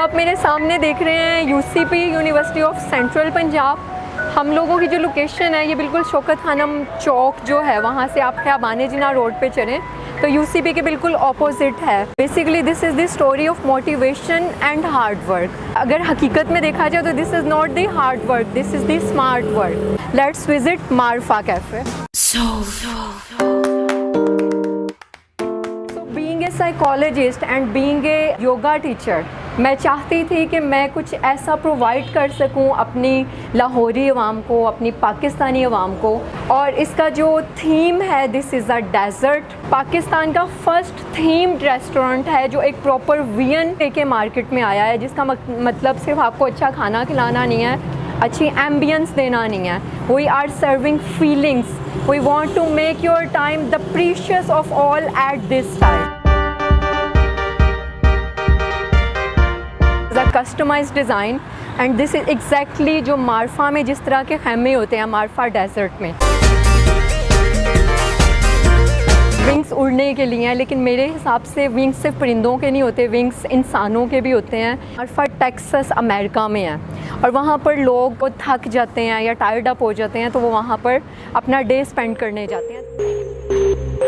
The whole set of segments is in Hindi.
आप मेरे सामने देख रहे हैं UCP university of central Punjab. हम लोगों की जो लोकेशन है ये बिल्कुल शौकत खानम चौक जो है वहाँ से आप ख्याबान जिना रोड पे चलें तो यूसीपी के बिल्कुल ऑपोजिट है। Basically this is the story of motivation and hard work. अगर हकीकत में देखा जाए तो this is not the hard work, this is the smart work. Let's visit Marfa cafe. Being a psychologist and being a yoga teacher, मैं चाहती थी कि मैं कुछ ऐसा प्रोवाइड कर सकूं अपनी लाहौरी अवाम को, अपनी पाकिस्तानी अवाम को। और इसका जो थीम है this is a desert, Pakistan का फर्स्ट थीम्ड रेस्टोरेंट है जो एक प्रॉपर वीएन के मार्केट में आया है, जिसका मतलब सिर्फ आपको अच्छा खाना खिलाना नहीं है, अच्छी एम्बियंस देना नहीं है। We are serving feelings. We want to make your time the precious of all at this time. Customised design and this is exactly जो मारफा में जिस तरह के खैमे होते हैं मारफा डेजर्ट में। विंग्स उड़ने के लिए हैं, लेकिन मेरे हिसाब से विंग्स सिर्फ परिंदों के नहीं होते, विंग्स इंसानों के भी होते हैं। मारफा टेक्सास अमेरिका में है और वहाँ पर लोग वो थक जाते हैं या टायर्ड अप हो जाते हैं तो वो वहाँ पर अपना डे स्पेंड करने जाते हैं।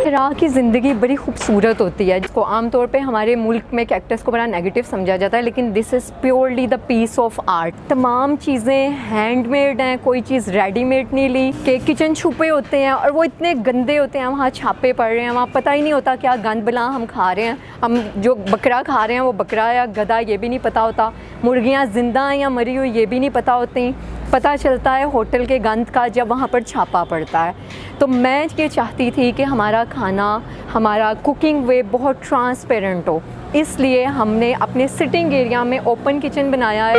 इराक़ की ज़िंदगी बड़ी खूबसूरत होती है, जिसको आमतौर पे हमारे मुल्क में कैक्टस को बड़ा नेगेटिव समझा जाता है, लेकिन this is purely the piece of art. तमाम चीज़ें हैंडमेड हैं, कोई चीज़ रेडीमेड नहीं ली। के किचन छुपे होते हैं और वो इतने गंदे होते हैं, वहाँ छापे पड़ रहे हैं, वहाँ पता ही नहीं होता क्या गंद बला हम खा रहे हैं। हम जो बकरा खा रहे हैं वो बकरा या गधा ये भी नहीं पता होता, मुर्गियाँ ज़िंदा हैं या मरी हुई ये भी नहीं पता होती। पता चलता है होटल के गंद का जब वहाँ पर छापा पड़ता है। तो मैं ये चाहती थी कि हमारा खाना, हमारा कुकिंग वे बहुत ट्रांसपेरेंट हो, इसलिए हमने अपने सिटिंग एरिया में ओपन किचन बनाया है।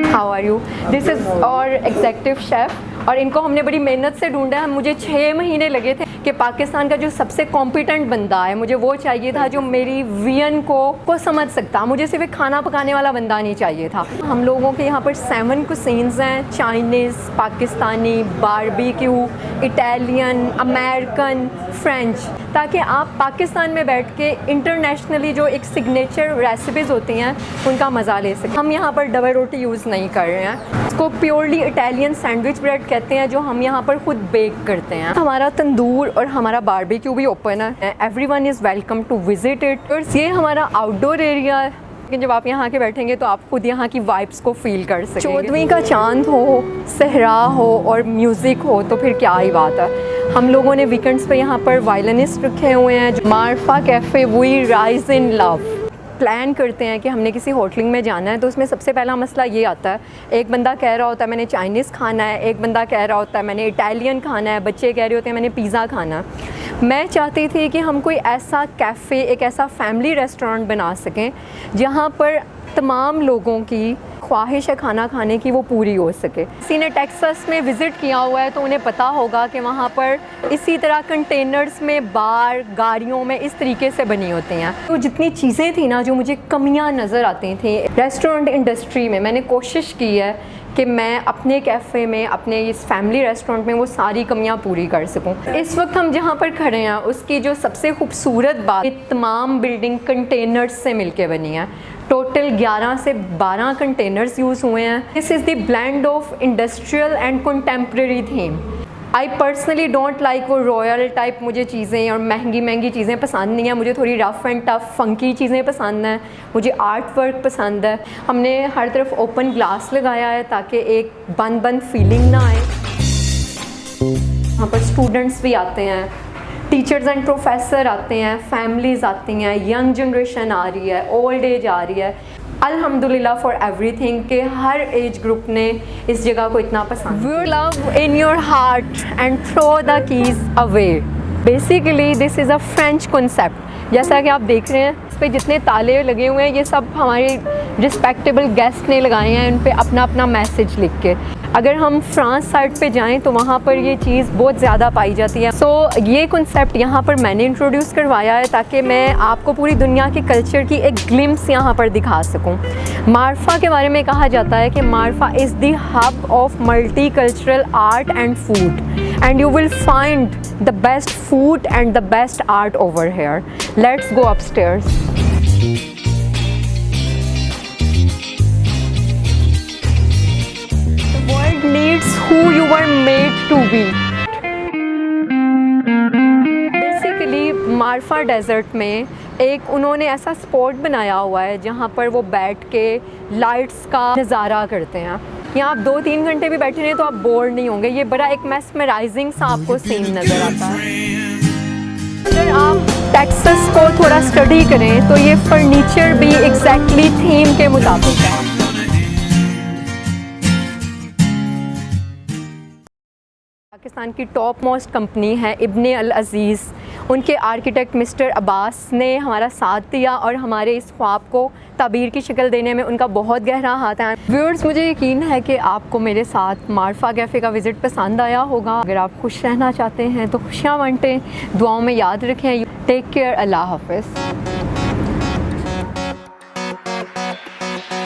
How are you? This is our executive chef और इनको हमने बड़ी मेहनत से ढूंढा है। मुझे 6 महीने लगे थे कि पाकिस्तान का जो सबसे कॉम्पिटेंट बंदा है मुझे वो चाहिए था जो मेरी वियन को समझ सकता। मुझे सिर्फ एक खाना पकाने वाला बंदा नहीं चाहिए था। हम लोगों के यहाँ पर 7 कुसीन्स हैं, Chinese, Pakistani, barbecue, Italian, American, French, ताकि आप पाकिस्तान में बैठ के इंटरनेशनली जो एक सिग्नेचर रेसिपीज़ होती हैं उनका मज़ा ले सकें। हम यहाँ पर डबल रोटी यूज़ नहीं कर रहे हैं, इसको प्योरली इटालियन सैंडविच ब्रेड कहते हैं जो हम यहाँ पर खुद बेक करते हैं। हमारा तंदूर और हमारा बारबेक्यू भी ओपन है, everyone is welcome to visit it. और ये हमारा आउटडोर एरिया है, लेकिन जब आप यहाँ के बैठेंगे तो आप खुद यहाँ की वाइब्स को फील कर सकेंगे। 14वीं का चांद हो, सहरा हो और म्यूज़िक हो तो फिर क्या ही बात है। हम लोगों ने वीकेंड्स पे यहाँ पर वायलिनिस्ट रखे हुए हैं। Marfa cafe we rise in love. Plan करते हैं कि हमने किसी होटलिंग में जाना है तो उसमें सबसे पहला मसला ये आता है, एक बंदा कह रहा होता है मैंने चाइनीज़ खाना है, एक बंदा कह रहा होता है मैंने इटालियन खाना है, बच्चे कह रहे होते हैं मैंने पिज़्ज़ा खाना है। मैं चाहती थी कि हम कोई ऐसा कैफ़े, एक ऐसा फैमिली रेस्टोरेंट बना सकें जहाँ पर तमाम लोगों की ख्वाहिश है खाना खाने की वो पूरी हो सके। किसी ने टेक्सास में विज़िट किया हुआ है तो उन्हें पता होगा कि वहाँ पर इसी तरह कंटेनर्स में बार गाड़ियों में इस तरीके से बनी होती हैं। तो जितनी चीज़ें थी ना जो मुझे कमियाँ नज़र आती थी रेस्टोरेंट इंडस्ट्री में, मैंने कोशिश की है कि मैं अपने कैफ़े में, अपने इस फैमिली रेस्टोरेंट में वो सारी कमियां पूरी कर सकूं। इस वक्त हम जहां पर खड़े हैं उसकी जो सबसे खूबसूरत बात, तमाम बिल्डिंग कंटेनर्स से मिलके बनी है। टोटल 11 से 12 कंटेनर्स यूज़ हुए हैं। This is the blend of industrial and contemporary theme. I personally don't like वो रॉयल टाइप मुझे चीज़ें और महंगी चीज़ें पसंद नहीं है। मुझे थोड़ी रफ़ एंड टफ़ फंकी चीज़ें पसंद हैं, मुझे आर्ट वर्क पसंद है। हमने हर तरफ ओपन ग्लास लगाया है ताकि एक बंद फीलिंग ना आए। यहाँ पर स्टूडेंट्स भी आते हैं, टीचर्स एंड प्रोफेसर आते हैं, फैमिलीज़ आती हैं, यंग जनरेशन आ रही है, ओल्ड एज आ रही है। अल्हम्दुलिल्लाह फॉर एवरीथिंग के हर एज ग्रुप ने इस जगह को इतना पसंद। You love in your heart and throw the keys away. Basically this is a French concept. जैसा कि आप देख रहे हैं इस पर जितने ताले लगे हुए हैं ये सब हमारे रिस्पेक्टेबल गेस्ट ने लगाए हैं, उन पे अपना अपना मैसेज लिख के। अगर हम फ्रांस साइड पे जाएं तो वहाँ पर ये चीज़ बहुत ज़्यादा पाई जाती है। सो ये कॉन्सेप्ट यहाँ पर मैंने इंट्रोड्यूस करवाया है ताकि मैं आपको पूरी दुनिया के कल्चर की एक ग्लिम्स यहाँ पर दिखा सकूँ। मारफा के बारे में कहा जाता है कि Marfa is the hub of multi cultural art and food and you will find the best food and the best art over here. Let's go upstairs. Sweet. Basically Marfa dessert में एक उन्होंने ऐसा स्पॉट बनाया हुआ है जहाँ पर वो बैठ के लाइट्स का नज़ारा करते हैं। यहाँ आप 2-3 घंटे भी बैठे रहे तो आप बोर नहीं होंगे। ये बड़ा एक मेस्मराइजिंग सा आपको सीन नज़र आता है। अगर आप टेक्सास को थोड़ा स्टडी करें तो ये फर्नीचर भी एग्जैक्टली थीम के मुताबिक है। पाकिस्तान की टॉप मोस्ट कंपनी है इब्ने अल अज़ीज़, उनके आर्किटेक्ट मिस्टर अब्बास ने हमारा साथ दिया और हमारे इस ख्वाब को ताबीर की शक्ल देने में उनका बहुत गहरा हाथ है। व्यूअर्स, मुझे यकीन है कि आपको मेरे साथ मारफा कैफ़े का विज़िट पसंद आया होगा। अगर आप खुश रहना चाहते हैं तो खुशियाँ बांटें, दुआओं में याद रखें। टेक केयर, अल्लाह हाफ़िज़।